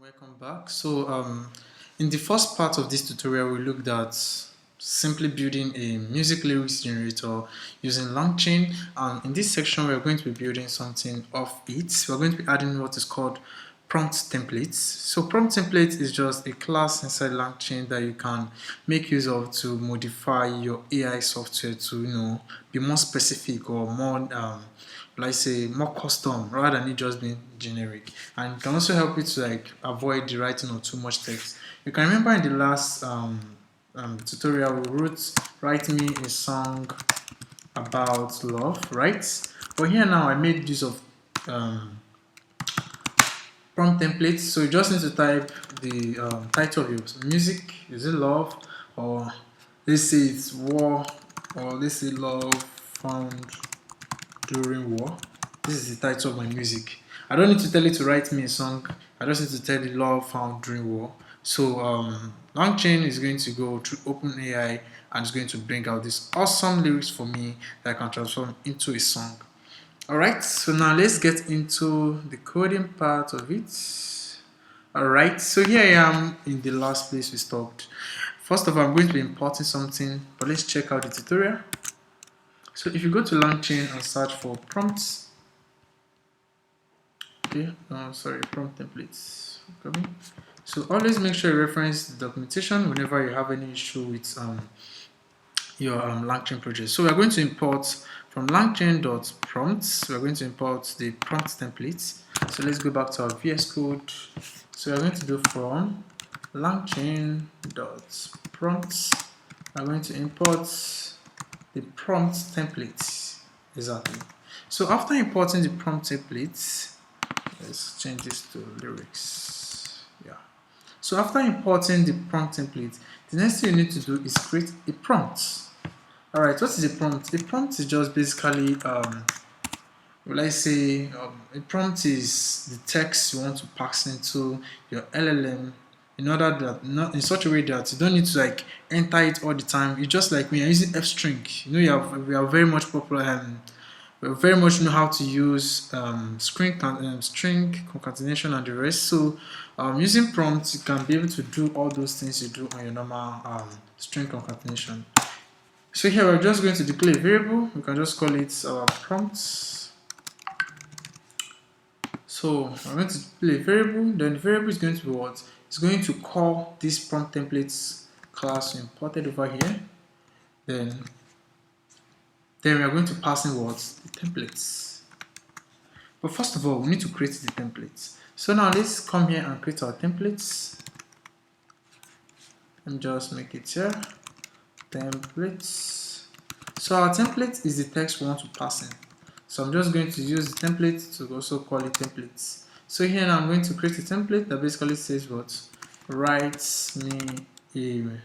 Welcome back. In the first part of this tutorial, we looked at simply building a music lyrics generator using LangChain, and in this section, we're going to be building something of it. We're going to be adding what is called prompt templates. So prompt template is just a class inside LangChain that you can make use of to modify your AI software to be more specific or more let's say more custom rather than it just being generic, and it can also help you to avoid the writing of too much text. You can remember in the last tutorial we wrote write me a song about love, right? But here now I made use of prompt templates, so you just need to type the title of your music. Is it love, or let's say it's war, or let's say love found during war. This is the title of my music. I don't need to tell it to write me a song. I just need to tell the love found during war. So LangChain is going to go through OpenAI and it's going to bring out these awesome lyrics for me that I can transform into a song. Alright, so now let's get into the coding part of it. Alright, so here I am in the last place we stopped. First of all, I'm going to be importing something, but let's check out the tutorial. So if you go to LangChain and search for prompts, prompt templates. Okay. So always make sure you reference the documentation whenever you have any issue with your LangChain project. So we're going to import from langchain.prompts, we're going to import the prompt templates. So let's go back to our VS Code. So we're going to do from langchain.prompts, we're going to import the prompt templates. Exactly. So after importing the prompt templates, let's change this to lyrics. Yeah. So after importing the prompt template, the next thing you need to do is create a prompt. Alright, what is a prompt? A prompt is just basically a prompt is the text you want to pass into your LLM in order that not in such a way that you don't need to enter it all the time. It's just like when you're using F-string. We are very much popular we very much know how to use string concatenation and the rest. So using prompts, you can be able to do all those things you do on your normal string concatenation. So here we're just going to declare a variable. We can just call it our prompts. So I'm going to display a variable. Then the variable is going to be what? It's going to call this prompt templates class we imported over here. Then we are going to pass in what? The templates. But first of all, we need to create the templates. So now let's come here and create our templates. And just make it here. Templates. So our template is the text we want to pass in. So I'm just going to use the template to also call it templates. So here now I'm going to create a template that basically says what? Write me a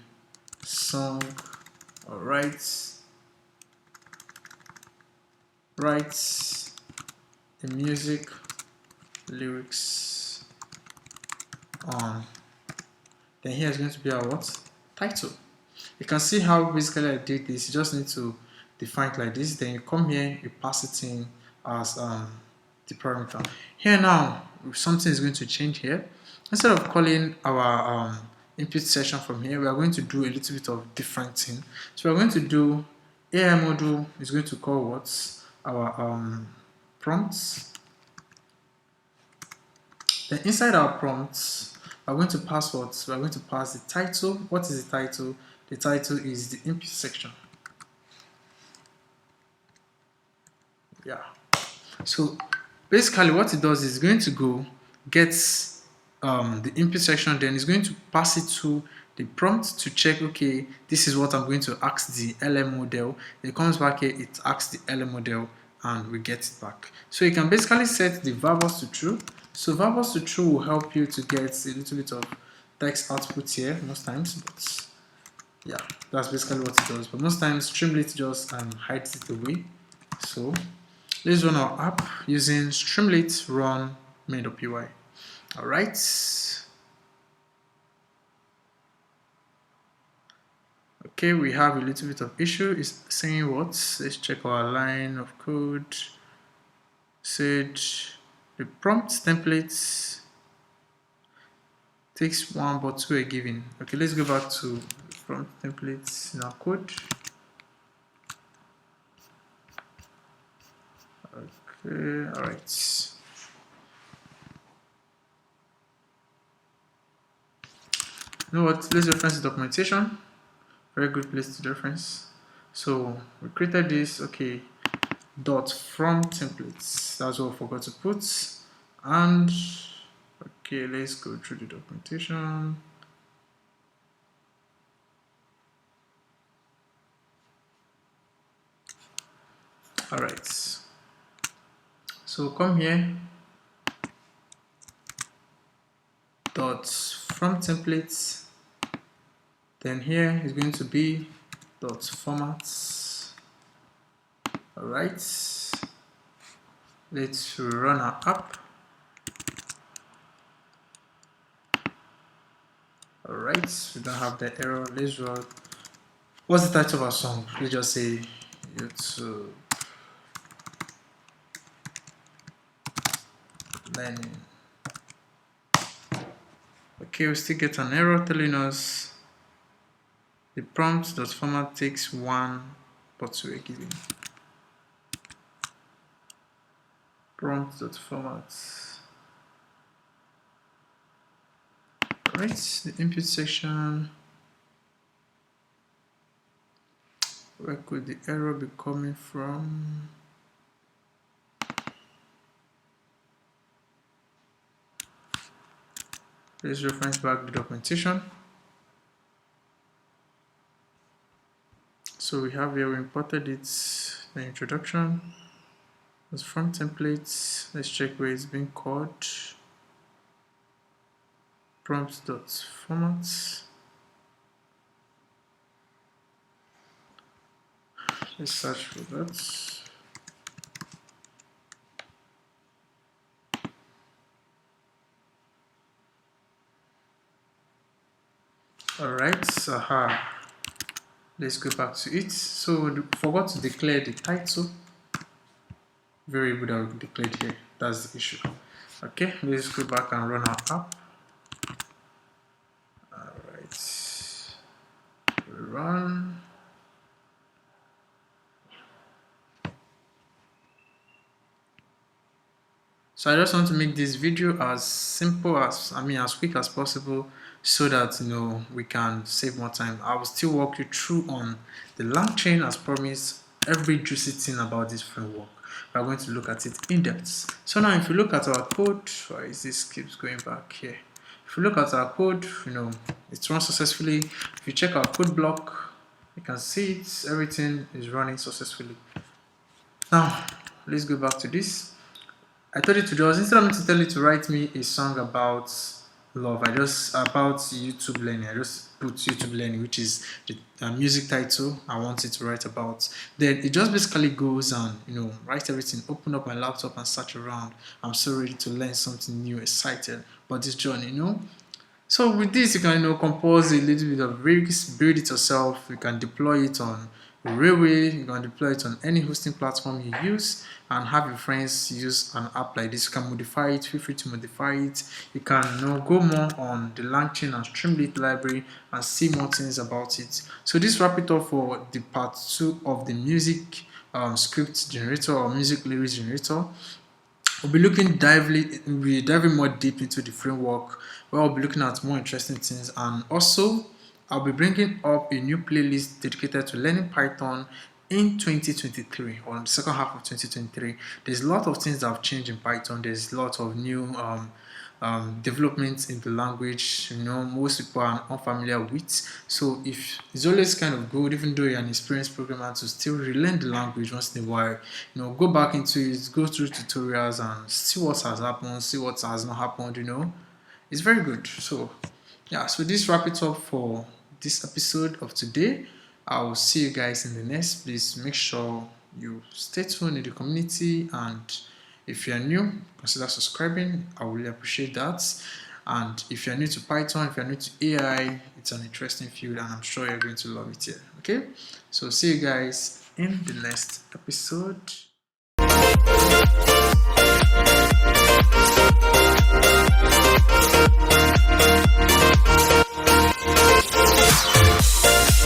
song, or write the music lyrics on. Then here is going to be our what? Title. You can see how basically I did this. You just need to define it like this. Then you come here, you pass it in as the parameter. Here now, something is going to change here. Instead of calling our input session from here, we are going to do a little bit of different thing. So we're going to do AI module is going to call what? Our prompts. Then inside our prompts, we're going to pass what? We're going to pass the title. What is the title? The title is the input section. Yeah. So basically what it does is going to go get the input section, then it's going to pass it to the prompt to check, okay, this is what I'm going to ask the LM model. It comes back here, it asks the LM model, and we get it back. So you can basically set the variables to true. So variables to true will help you to get a little bit of text output here most times, but yeah, that's basically what it does. But most times Streamlit just hides it away. So let's run our app using Streamlit run main.py. Alright. Okay, we have a little bit of issue. It's saying what? Let's check our line of code. Said the prompt templates takes 1 but 2 are given. Okay, let's go back to from templates in our code. Okay, all right. You know what? Let's reference the documentation. Very good place to reference. So we created this. Okay, dot from templates. That's what I forgot to put. And okay, let's go through the documentation. All right. So come here. Dot from templates. Then here is going to be dot formats. All right. Let's run our app. All right. We don't have the error. Let's run. What's the title of our song? Let's just say YouTube learning. Okay, we still get an error telling us the prompt.format takes 1 but 2 are given. Prompt.format. Alright, the input section. Where could the error be coming from? Let's reference back the documentation. So we have here, we imported it, the introduction. It's from templates. Let's check where it's being called. Prompt.format. Let's search for that. Alright, aha. Let's go back to it. So we forgot to declare the title variable that we declared here. That's the issue. Okay, let's go back and run our app. Alright. Run. So I just want to make this video as simple as, as quick as possible so that, we can save more time. I will still walk you through on the LangChain as promised, every juicy thing about this framework. We are going to look at it in depth. So now if you look at our code, why is this keeps going back here? If you look at our code, it runs successfully. If you check our code block, you can see it, everything is running successfully. Now, let's go back to this. I told you to just, instead of me to tell you to write me a song about love, about YouTube learning, I just put YouTube learning, which is the music title I want it to write about. Then it just basically goes and, write everything, open up my laptop and search around. I'm so ready to learn something new, excited about this journey, So with this, you can, compose a little bit of rigs, build it yourself. You can deploy it on Railway, you can deploy it on any hosting platform you use and have your friends use an app like this. You can modify it, feel free to modify it. You can go more on the LangChain and Streamlit library and see more things about it. So this wrap it up for the part 2 of the music script generator or music lyrics generator. We'll be diving more deep into the framework where I'll be looking at more interesting things, and also I'll be bringing up a new playlist dedicated to learning Python in 2023 or in the second half of 2023. There's a lot of things that have changed in Python. There's a lot of new developments in the language, most people are unfamiliar with. So if it's always kind of good, even though you're an experienced programmer, to still relearn the language once in a while, go back into it, go through tutorials and see what has happened, see what has not happened, it's very good. So yeah, so this wrap it up for this episode of today. I will see you guys in the next. Please make sure you stay tuned in the community, and if you're new, consider subscribing. I really appreciate that. And if you're new to Python, if you're new to AI, it's an interesting field and I'm sure you're going to love it here. Okay, so see you guys in the next episode.